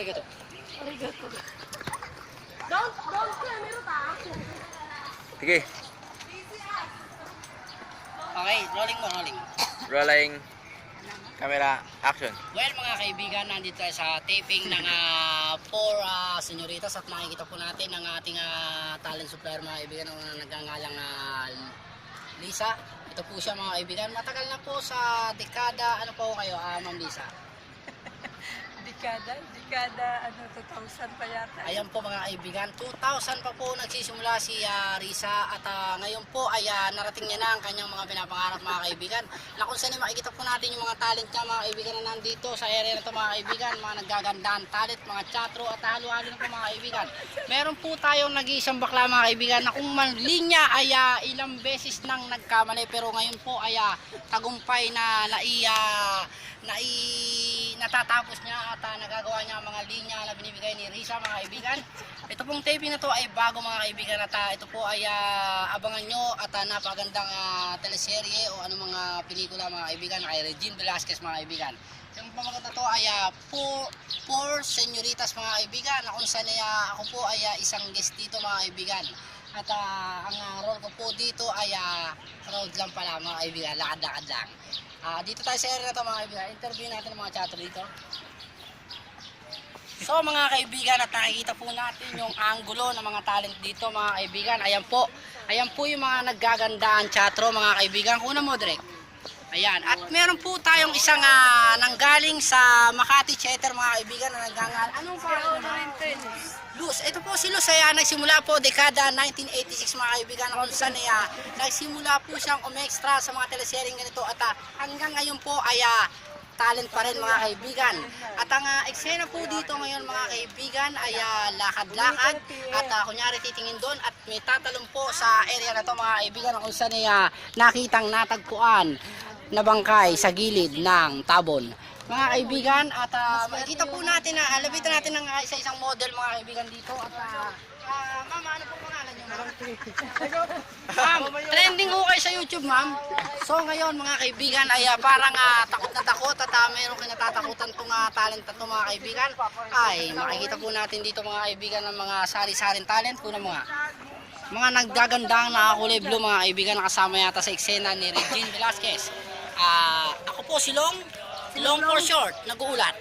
arigato. Arigato. Don't camera ta. Sige, Okay, rolling mo, rolling. rolling. Camera, action. Well, mga kaibigan, nandito tayo sa taping ng 4 senyoritas at makikita po natin ang ating talent supplier, mga kaibigan, ang nagngangalang Lisa. Ito po siya, mga kaibigan. Matagal na po sa dekada. Ano po kayo, Ma'am Lisa? Dekada, 2000 pa yata. Ayan po, mga kaibigan, 2000 pa po nagsisimula si Risa at ngayon po ay narating niya na ang kanyang mga pinapangarap, mga kaibigan, na kung saan makikita po natin yung mga talent niya, mga kaibigan, na nandito sa area na ito, mga kaibigan, mga naggagandaan talent, mga chatro at halo-halo na po, mga kaibigan. Meron po tayong nag-iisang bakla, mga kaibigan, na kung mali niya ay ilang beses nang nagkamali, pero ngayon po ay tagumpay na natatapos niya at nagagawa niya ang mga linya na binibigay ni Risa, mga kaibigan. Ito pong taping na to ay bago, mga kaibigan, at ito po ay abangan nyo at napagandang teleserye o ano mga pelikula, mga kaibigan, kay Regine Velasquez, mga kaibigan. Yung pamagat na to ay 4 senyoritas, mga kaibigan, na kung saan ako po ay isang guest dito, mga kaibigan. At ang role ko po dito ay road lang pala, mga kaibigan, lakad-lakad lang. Dito tayo sa area na to, mga kaibigan. Interview natin ang mga chatter dito. So, mga kaibigan, at nakikita po natin yung angulo ng mga talent dito, mga kaibigan. Ayan po yung mga naggagandaan chatro, mga kaibigan. Una mo, Drake. Ayan. At meron po tayong isang nanggaling sa Makati Theater, mga kaibigan, na naggangal. Anong pangalan? Luz. Ito po si Luz ay nagsimula po dekada 1986, mga kaibigan, kung saan nagsimula po siyang umextra sa mga teleseryeng ganito at hanggang ngayon po ay talent pa rin, mga kaibigan. At ang eksena po dito ngayon, mga kaibigan, ay lakad-lakad at kunyari titingin doon at may tatalong po sa area na to, mga kaibigan, kung saan nakitang natagpuan na bangkay sa gilid ng tabon, mga kaibigan. At makikita po natin na labitan natin ng isa-isang model, mga kaibigan, dito. At ma'am, ano po pangalan niyo, ma'am? Ma'am, trending ko kayo sa YouTube, ma'am. So ngayon, mga kaibigan, ay parang takot na takot at mayroong kinatatakutan itong talent na ito, mga kaibigan. Ay makikita po natin dito, mga kaibigan, ng mga sari-saring talent po ng mga naggagandang nakakulay blue, mga kaibigan, nakasama yata sa eksena ni Regine Velasquez. Ako po si Long for short, nag-uulat.